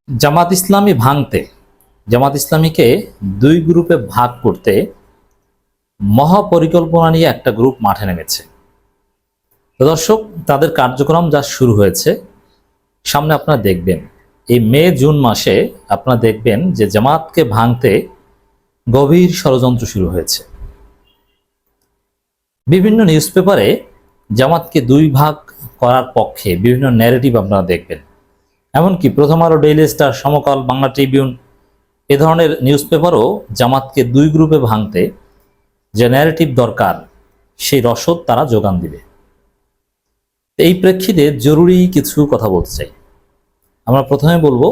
জামাত ইসলামী ভাঙতে, জামাত ইসলামীকে দুই গ্রুপে ভাগ করতে মহাপরিকল্পনা নিয়ে একটা গ্রুপ মাঠে নেমেছে। তো দর্শক, তাদের কার্যক্রম যা শুরু হয়েছে, সামনে আপনারা দেখবেন এই মে জুন মাসে আপনারা দেখবেন যে জামাতকে ভাঙতে গভীর ষড়যন্ত্র শুরু হয়েছে। বিভিন্ন নিউজ পেপারে জামাতকে দুই ভাগ করার পক্ষে বিভিন্ন ন্যারেটিভ আপনারা দেখবেন। এমনকি প্রথম আলো, ডেইলি স্টার, সমকাল, বাংলা ট্রিবিউন এ ধরনের নিউজ পেপারও জামাতকে দুই গ্রুপে ভাঙতে যে ন্যারেটিভ দরকার সেই রসদ তারা যোগান দিবে। এই প্রেক্ষিতে জরুরি কিছু কথা বলতে চাই। আমরা প্রথমে বলবো,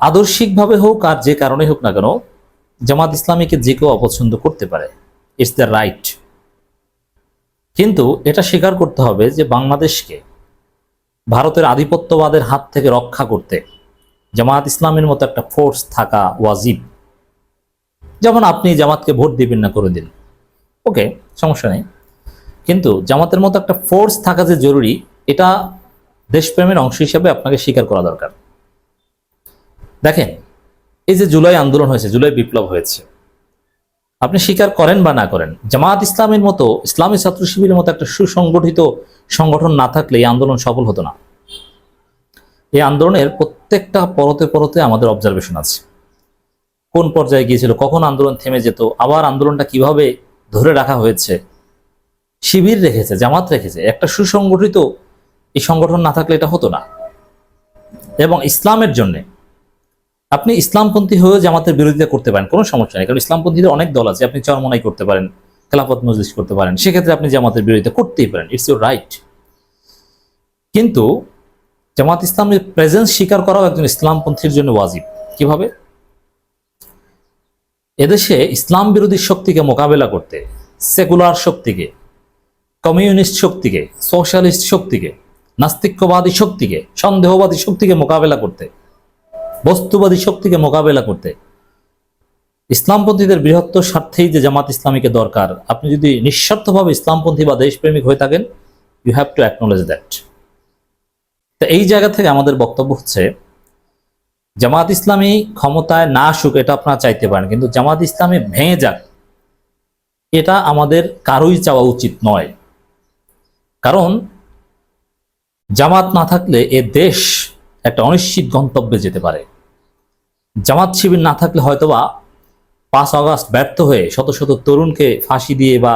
আদর্শিকভাবে হোক আর যে কারণে হোক না কেন, জামাত ইসলামীকে যে কেউ অপছন্দ করতে পারে, ইটস দ্য রাইট। কিন্তু এটা স্বীকার করতে হবে যে বাংলাদেশকে ভারতের আধিপত্যবাদের হাত থেকে রক্ষা করতে জামাত ইসলামের মতো একটা ফোর্স থাকা ওয়াজিব। যেমন আপনি জামাতকে ভোট দিবেন না, করে দিন, ওকে, সমস্যা নেই, কিন্তু জামাতের মতো একটা ফোর্স থাকা যে জরুরি, এটা দেশপ্রেমের অংশ হিসেবে আপনাকে স্বীকার করা দরকার। দেখেন, এই যে জুলাই আন্দোলন হয়েছে, জুলাই বিপ্লব হয়েছে, আপনি স্বীকার করেন বা না করেন, জামাত ইসলামের মতো, ইসলামী ছাত্র শিবিরের মতো একটা সুসংগঠিত সংগঠন না থাকলে এই আন্দোলন সফল হতো না। এই আন্দোলনের প্রত্যেকটা পরতে পরতে আমাদের অবজারভেশন আছে। কোন পর্যায়ে গিয়েছিল, কখন আন্দোলন থেমে যেত, আবার আন্দোলনটা কিভাবে ধরে রাখা হয়েছে, শিবির রেখেছে, জামাত রেখেছে। একটা সুসংগঠিত এই সংগঠন না থাকলে এটা হতো না। এবং ইসলামের জন্য আপনি ইসলামপন্থী হয়েও জামাতের বিরোধিতা করতে পারেন, কোনো সমস্যা নেই, কারণ ইসলামপন্থীদের অনেক দল আছে। আপনি চরমনাই করতে পারেন, খেলাফত মজলিস করতে পারেন, সেক্ষেত্রে আপনি জামাতের বিরোধিতা করতেই পারেন, ইটস ইউর রাইট। কিন্তু জামাত ইসলামের প্রেজেন্স স্বীকার করাও একজন ইসলামপন্থীর জন্য ওয়াজিব। কিভাবে? এদেশে ইসলাম বিরোধী শক্তিকে মোকাবেলা করতে, সেকুলার শক্তিকে, কমিউনিস্ট শক্তিকে, সোশ্যালিস্ট শক্তিকে, নাস্তিক্যবাদী শক্তিকে, সন্দেহবাদী শক্তিকে মোকাবেলা করতে, বস্তুবাদী শক্তিকে মোকাবেলা করতে ইসলামপন্থীদের বৃহত্তর স্বার্থেই যে জামাত ইসলামীকে দরকার, আপনি যদি নিঃস্বার্থভাবে ইসলামপন্থী বা দেশপ্রেমিক হয়ে থাকেন, you have to acknowledge that. তো এই জায়গা থেকে আমাদের বক্তব্য হচ্ছে, জামাত ইসলামী ক্ষমতায় না আসুক এটা আপনারা চাইতে পারেন, কিন্তু জামাত ইসলামী ভেঙে যাক এটা আমাদের কারোই চাওয়া উচিত নয়। কারণ জামাত না থাকলে এ দেশ একটা অনিশ্চিত গন্তব্যে যেতে পারে। জামাত শিবির না থাকলে হয়তোবা 5 আগস্ট ব্যর্থ হয়ে শত শত তরুণকে ফাঁসি দিয়ে বা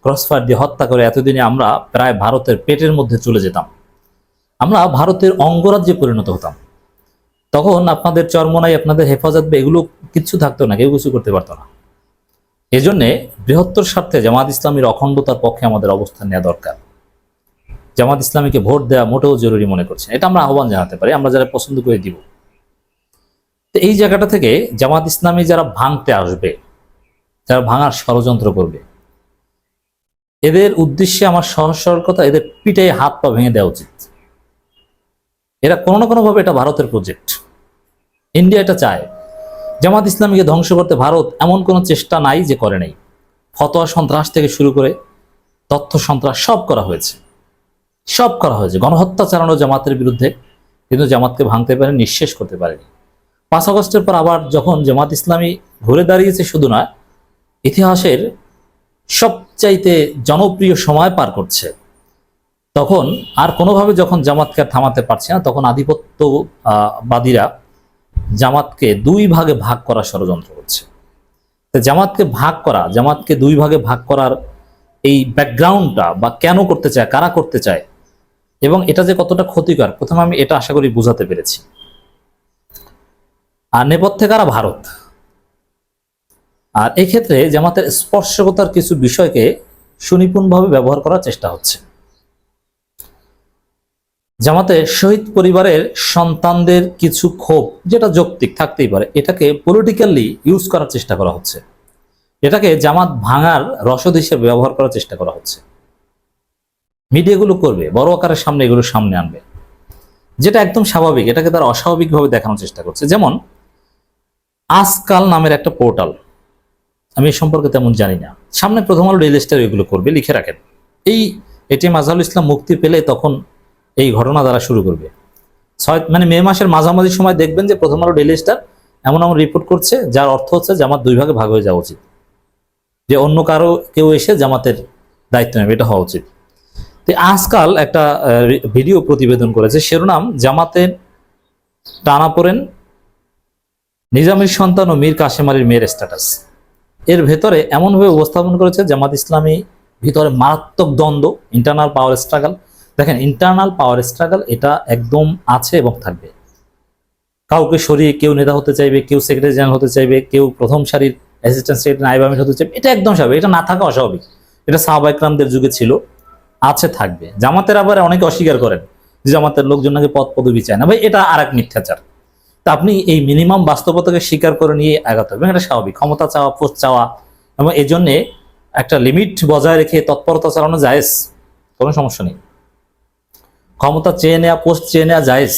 ক্রসফায়ার দিয়ে হত্যা করে এতদিনে আমরা প্রায় ভারতের পেটের মধ্যে চলে যেতাম, আমরা ভারতের অঙ্গরাজ্যে পরিণত হতাম। তখন আপনাদের চরমনাই, আপনাদের হেফাজত বা এগুলো কিচ্ছু থাকতো না, কেউ কিছু করতে পারতো না। এজন্যে বৃহত্তর স্বার্থে জামাত ইসলামীর অখণ্ডতার পক্ষে আমাদের অবস্থান নেওয়া দরকার। জামাত ইসলামীকে ভোট দেওয়া মোটেও জরুরি মনে করছে, এটা আমরা আহ্বান জানাতে পারি, আমরা যারা পছন্দ করে দিব। তো এই জায়গাটা থেকে জামাত ইসলামী যারা ভাঙতে আসবে, যারা ভাঙার ষড়যন্ত্র করবে, এদের উদ্দেশ্যে আমার সহজ সরল কথা, এদের পিঠে হাত পা ভেঙে দেওয়া উচিত। এরা কোনো না কোনোভাবে, এটা ভারতের প্রজেক্ট, ইন্ডিয়া এটা চায়। জামাত ইসলামীকে ধ্বংস করতে ভারত এমন কোনো চেষ্টা নাই যে করে নাই। ফতোয়া সন্ত্রাস থেকে শুরু করে তথ্য সন্ত্রাস সব করা হয়েছে, সব করা হয়েছে, গণহত্যা চালানো জামাতের বিরুদ্ধে, কিন্তু জামাতকে ভাঙতে পারেনি, নিঃশেষ করতে পারেনি। 5 আগস্টের পর আবার যখন জামাত ইসলামী ঘুরে দাঁড়িয়েছে, শুধু নয়, ইতিহাসের সবচাইতে জনপ্রিয় সময় পার করছে, তখন আর কোনোভাবে যখন জামাতকে আর থামাতে পারছে না, তখন আধিপত্যবাদীরা জামাতকে দুই ভাগে ভাগ করার ষড়যন্ত্র করছে। জামাতকে ভাগ করা, জামাতকে দুই ভাগে ভাগ করার এই ব্যাকগ্রাউন্ডটা বা কেন করতে চায়, কারা করতে চায়, এবং এটা যে কতটা ক্ষতিকর, প্রথমে আমি এটা আশা করি বুঝাতে পেরেছি। আর নেপথ্যে কারা? ভারত। আর এক্ষেত্রে জামাতের স্পর্শকতার কিছু বিষয়কে সুনিপুণভাবে ব্যবহার করার চেষ্টা হচ্ছে। জামাতের শহীদ পরিবারের সন্তানদের কিছু ক্ষোভ, যেটা যৌক্তিক থাকতেই পারে, এটাকে পলিটিক্যালি ইউজ করার চেষ্টা করা হচ্ছে, এটাকে জামাত ভাঙার রসদ হিসেবে ব্যবহার করার চেষ্টা করা হচ্ছে। মিডিয়াগুলো করবে, বড় আকারের সামনে এগুলো সামনে আনবে, যেটা একদম স্বাভাবিক, এটাকে তারা অস্বাভাবিকভাবে দেখানোর চেষ্টা করছে। যেমন আজকাল নামের একটা পোর্টাল, আমি এই সম্পর্কে তেমন জানি না, সামনে প্রথম আলো, ডেইলি স্টার এগুলো করবে, লিখে রাখেন। এই এটিএম আজহারুল ইসলাম মুক্তি পেলে তখন এই ঘটনা দ্বারা শুরু করবে। মানে মে মাসের মাঝামাঝি সময় দেখবেন যে প্রথম আলো ডেইলি স্টার এমন এমন রিপোর্ট করছে, যার অর্থ হচ্ছে জামাত দুই ভাগে ভাগ হয়ে যাওয়া উচিত, যে অন্য কারো কেউ এসে জামাতের দায়িত্ব নেবে, এটা হওয়া উচিত। তো আজকাল একটা ভিডিও প্রতিবেদন করেছে, শিরোনাম জামাতের টানাপোড়েন, নিজামীর সন্তান ও মীর কাসেম আলীর মেয়ের স্ট্যাটাস। এর ভেতরে এমনভাবে উপস্থাপন করেছে জামাত ইসলামী ভিতরে মারাত্মক দ্বন্দ্ব, ইন্টারনাল পাওয়ার স্ট্রাগল। দেখেন, ইন্টারনাল পাওয়ার স্ট্রাগল এটা একদম আছে এবং থাকবে। কাউকে সরিয়ে কেউ নেতা হতে চাইবে, কেউ সেক্রেটারি জেনারেল হতে চাইবে, কেউ প্রথম সারির অ্যাসিস্ট্যান্ট সেক্রেটারি নায়েব আমির হতে চাইবে, এটা একদম স্বাভাবিক, এটা না থাকা অস্বাভাবিক। এটা সাহাবা ইকরামদের যুগে ছিল, আছে, থাকবে। জামাতের আবার অনেকে অস্বীকার করেন যে জামাতের লোকজন নাকি পদ পদবি চায় না, ভাই এটা আর এক মিথ্যাচার। তা আপনি এই মিনিমাম বাস্তবতাকে স্বীকার করে নিয়ে আগাতে হবে, এটা স্বাভাবিক। ক্ষমতা চাওয়া, পোস্ট চাওয়া, এবং এই জন্যে একটা লিমিট বজায় রেখে তৎপরতা চালানো জায়েজ, কোনো সমস্যা নেই। ক্ষমতা চেয়ে নেওয়া, পোস্ট চেয়ে নেওয়া জায়েজ,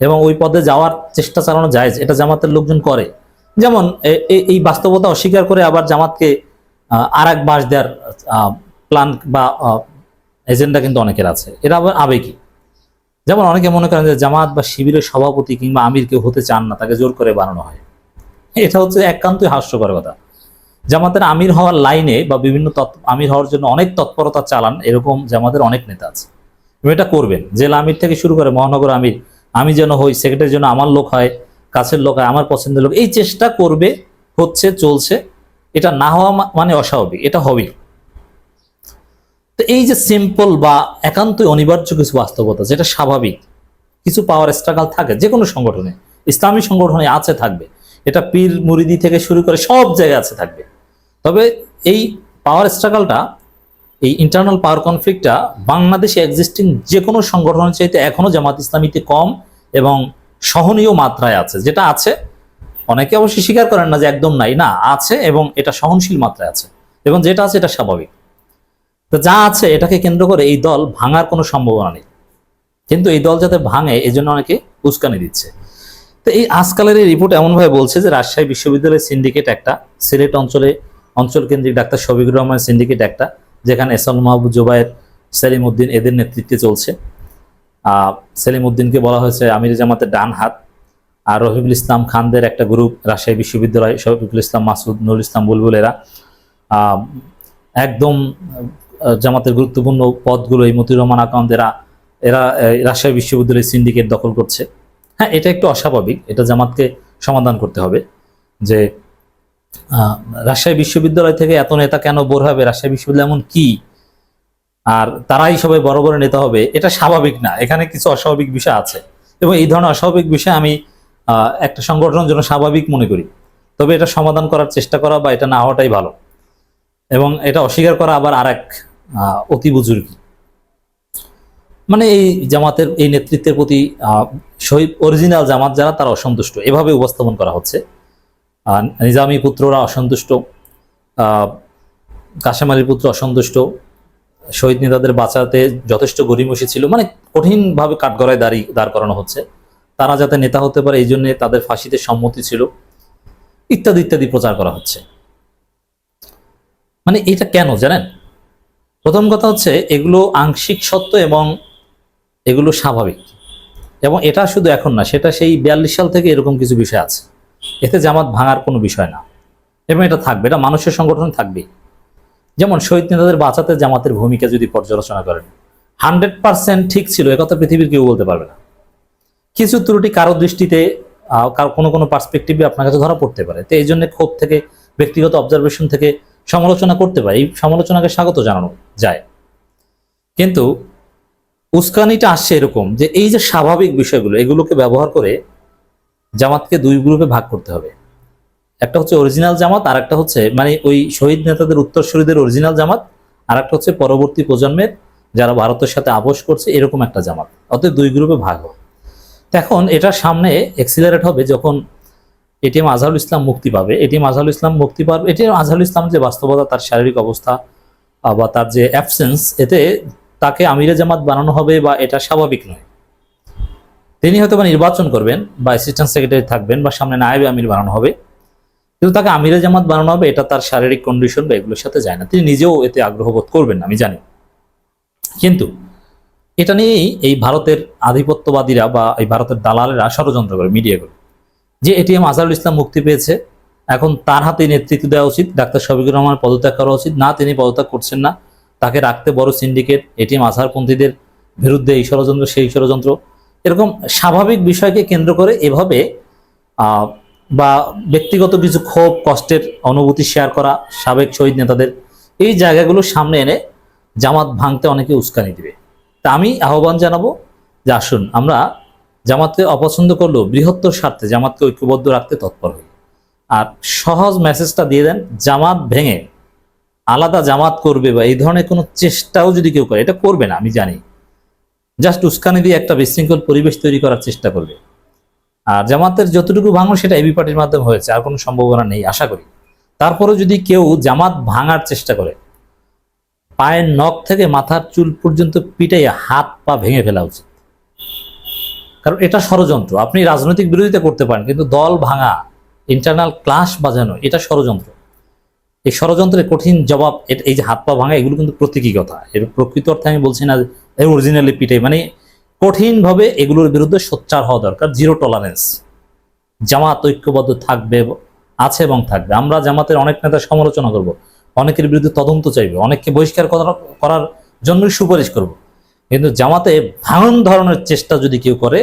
এবং ওই পদে যাওয়ার চেষ্টা চালানো জায়েজ, এটা জামাতের লোকজন করে। যেমন এই বাস্তবতা অস্বীকার করে আবার জামাতকে আর এক বাস দেওয়ার প্ল্যান বা এজেন্ডা কিন্তু অনেকের আছে, এটা আবার আবেগী। যেমন অনেকে মনে করেন যে জামাত বা শিবিরের সভাপতি কিংবা আমির কেউ হতে চান না, তাকে জোর করে বানানো হয়। এটা হচ্ছে একান্তই হাস্যকর কথা। জামাতের আমির হওয়ার লাইনে বা বিভিন্ন আমির হওয়ার জন্য অনেক তৎপরতা চালান, এরকম জামাতের অনেক নেতা আছে, এবং এটা করবেন। জেলা আমির থেকে শুরু করে মহানগর আমির, আমি যেন হই, সেক্রেটারি যেন আমার লোক হয়, কাছের লোক হয়, আমার পছন্দের লোক, এই চেষ্টা করবে, হচ্ছে, চলছে। এটা না হওয়া মানে অস্বাভাবিক, এটা হবেই। তো এই যে সিম্পল বা একান্তই অনিবার্য কিছু বাস্তবতা, যেটা স্বাভাবিক, কিছু পাওয়ার স্ট্রাগল থাকে যে কোনো সংগঠনে, ইসলামী সংগঠনে আছে, থাকবে। এটা পীর মুরিদি থেকে শুরু করে সব জায়গায় আছে, থাকবে। তবে এই পাওয়ার স্ট্রাগলটা, এই ইন্টারনাল পাওয়ার কনফ্লিক্টটা বাংলাদেশে এক্সিস্টিং যে কোনো সংগঠনের চাইতে এখনো জামাত ইসলামীতে কম এবং সহনীয় মাত্রায় আছে। যেটা আছে, অনেকে অবশ্যই স্বীকার করেন না যে একদম নাই, না, আছে, এবং এটা সহনশীল মাত্রায় আছে, এবং যেটা আছে এটা স্বাভাবিক। তো যা আছে এটাকে কেন্দ্র করে এই দল ভাঙার কোনো সম্ভাবনা নেই, কিন্তু এই দল যাতে ভাঙে এই জন্য অনেকে উস্কানি দিচ্ছে। তো এই আজকালের এই রিপোর্ট এমনভাবে বলছে যে রাজশাহী বিশ্ববিদ্যালয়ের সিন্ডিকেট একটা, সিলেট অঞ্চল কেন্দ্রিক ডাক্তার শফিকুর রহমান সিন্ডিকেট একটা, যেখানে এসাল মাহবুব, জুবায়ের, সেলিম উদ্দিন এদের নেতৃত্বে চলছে। সেলিম উদ্দিনকে বলা হয়েছে আমির জামাতের ডান হাত। আর রফিকুল ইসলাম খানদের একটা গ্রুপ, রাজশাহী বিশ্ববিদ্যালয়, শফিকুল ইসলাম মাসুদ, নুরুল ইসলাম বুলবুল, এরা একদম জামাতের গুরুত্বপূর্ণ পদগুলো, এই মতিউর রহমান আকাউন্ট, এরা রাজশাহী বিশ্ববিদ্যালয়ের সিন্ডিকেট দখল করছে। হ্যাঁ, এটা একটু অস্বাভাবিক, এটা জামাতকে সমাধান করতে হবে যে রাজশাহী বিশ্ববিদ্যালয় থেকে এত নেতা কেন বের হবে, রাজশাহী বিশ্ববিদ্যালয় এমন কি, আর তারাই সবাই বড় বড় নেতা হবে, এটা স্বাভাবিক না। এখানে কিছু অস্বাভাবিক বিষয় আছে, এবং এই ধরনের অস্বাভাবিক বিষয় আমি একটা সংগঠনের জন্য স্বাভাবিক মনে করি। তবে এটা সমাধান করার চেষ্টা করা বা এটা না হওয়াটাই ভালো, এবং এটা অস্বীকার করা আবার আর এক অতি বুজুর্গি। মানে এই জামাতের এই নেতৃত্বের প্রতি শহীদ অরিজিনাল জামাত যারা, তারা অসন্তুষ্ট, এভাবে উপস্থাপন করা হচ্ছে। নিজামী পুত্ররা অসন্তুষ্ট, কাশেম আলীর পুত্র অসন্তুষ্ট, শহীদ নেতাদের বাঁচাতে যথেষ্ট গড়িমসি ছিল, মানে কঠিনভাবে কাঠগড়ায় দাঁড় করানো হচ্ছে, তারা যাতে নেতা হতে পারে এই জন্য তাদের ফাঁসিতে সম্মতি ছিল, ইত্যাদি ইত্যাদি প্রচার করা হচ্ছে। মানে এটা কেন জানেন? প্রথম কথা হচ্ছে এগুলো আংশিক সত্য এবং এগুলো স্বাভাবিক, এবং এটা শুধু এখন না, সেটা সেই 42 সাল থেকে এরকম কিছু বিষয় আছে। এতে জামাত ভাঙার কোনো বিষয় না, এবং এটা থাকবে, এটা মানুষের সংগঠন থাকবে। যেমন শহীদ নেতাদের বাঁচাতে জামাতের ভূমিকা যদি পর্যালোচনা করেন, 100% ঠিক ছিল, একথা পৃথিবীর কেউ বলতে পারবে না। কিছু ত্রুটি কারো দৃষ্টিতে, কোনো পার্সপেক্টিভে আপনার কাছে ধরা পড়তে পারে। তো এই জন্য ক্ষোভ থেকে, ব্যক্তিগত অবজারভেশন থেকে সমালোচনা করতে পারে, এই সমালোচনাকে স্বাগত জানানো যায়। কিন্তু উস্কানিটা আসছে এরকম যে এই যে স্বাভাবিক বিষয়গুলো, এগুলোকে ব্যবহার করে জামাতকে দুই গ্রুপে ভাগ করতে হবে। একটা হচ্ছে অরিজিনাল জামাত, আর একটা হচ্ছে মানে ওই শহীদ নেতাদের উত্তরসূরিদের অরিজিনাল জামাত, আর একটা হচ্ছে পরবর্তী প্রজন্মের যারা ভারতের সাথে আপোষ করছে, এরকম একটা জামাত। অতএব দুই গ্রুপে ভাগ হবে। এখন এটার সামনে এক্সিলারেট হবে যখন এটিএম আজহারুল ইসলাম মুক্তি পাবে। এটিএম আজহারুল ইসলাম মুক্তি পাবে, এটিএম আজহারুল ইসলাম যে বাস্তবতা, তার শারীরিক অবস্থা বা তার যে অ্যাবসেন্স, এতে তাকে আমিরে জামাত বানানো হবে বা এটা স্বাভাবিক নয়। তিনি হয়তো বা নির্বাচন করবেন বা অ্যাসিস্ট্যান্ট সেক্রেটারি থাকবেন বা সামনে নায়েবে আমির বানানো হবে, কিন্তু তাকে আমিরে জামাত বানানো হবে, এটা তার শারীরিক কন্ডিশন বা এগুলোর সাথে যায় না। তিনি নিজেও এতে আগ্রহ বোধ করবেন না, আমি জানি। কিন্তু এটা নিয়েই এই ভারতের আধিপত্যবাদীরা বা এই ভারতের দালালেরা ষড়যন্ত্র করে, মিডিয়াগুলো, যে এটিএম আজহারুল ইসলাম মুক্তি পেয়েছে, এখন তার হাতে নেতৃত্ব দেওয়া উচিত, ডাক্তার শফিকুর রহমান পদত্যাগ করা উচিত। না, তিনি পদত্যাগ করছেন না, তাকে রাখতে বড় সিন্ডিকেট, এটিএম আজহারপন্থীদের বিরুদ্ধে এই ষড়যন্ত্র সেই ষড়যন্ত্র, এরকম স্বাভাবিক বিষয়কে কেন্দ্র করে এভাবে বা ব্যক্তিগত কিছু ক্ষোভ কষ্টের অনুভূতি শেয়ার করা সাবেক শহীদ নেতাদের, এই জায়গাগুলো সামনে এনে জামাত ভাঙতে অনেকে উস্কানি দিবে। তা আমি আহ্বান জানাবো যে আসুন আমরা জামাতকে অপছন্দ করলেও বৃহত্তর স্বার্থে জামাতকে ঐক্যবদ্ধ রাখতে তৎপর হই। আর সহজ মেসেজটা দিয়ে দেন, জামাত ভেঙে আলাদা জামাত করবে বা এই ধরনের কোনো চেষ্টাও যদি কেউ করে, এটা করবে না আমি জানি, জাস্ট উস্কানি দিয়ে একটা বিশৃঙ্খল পরিবেশ তৈরি করার চেষ্টা করবে। আর জামাতের যতটুকু ভাঙন সেটা এবি পার্টির মাধ্যমে হয়েছে, আর কোনো সম্ভাবনা নেই আশা করি। তারপরে যদি কেউ জামাত ভাঙার চেষ্টা করে, পায়ের নখ থেকে মাথার চুল পর্যন্ত পিটাইয়া হাত পা ভেঙে ফেলা উচিত, কারণ এটা ষড়যন্ত্র। আপনি রাজনৈতিক বিরোধিতা করতে পারেন, কিন্তু দল ভাঙা, ইন্টারনাল ক্লাশ বাজানো, এটা ষড়যন্ত্র। এই ষড়যন্ত্রের কঠিন জবাব, এই যে হাত পা ভাঙা, এগুলো কিন্তু প্রতীকী কথা, এর প্রকৃত অর্থে আমি বলছি না অরিজিনালি পিটাই, মানে কঠিনভাবে এগুলোর বিরুদ্ধে সোচ্চার হওয়া দরকার, জিরো টলারেন্স। জামাত ঐক্যবদ্ধ থাকবে, আছে এবং থাকবে। আমরা জামাতের অনেক নেতার সমালোচনা করব, অনেকের বিরুদ্ধে তদন্ত চাইবে, অনেককে বহিষ্কার করার জন্যই সুপারিশ করব, কিন্তু জামাতে ভাঙন ধরনের চেষ্টা যদি কেউ করে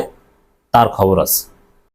তার খবর আছে।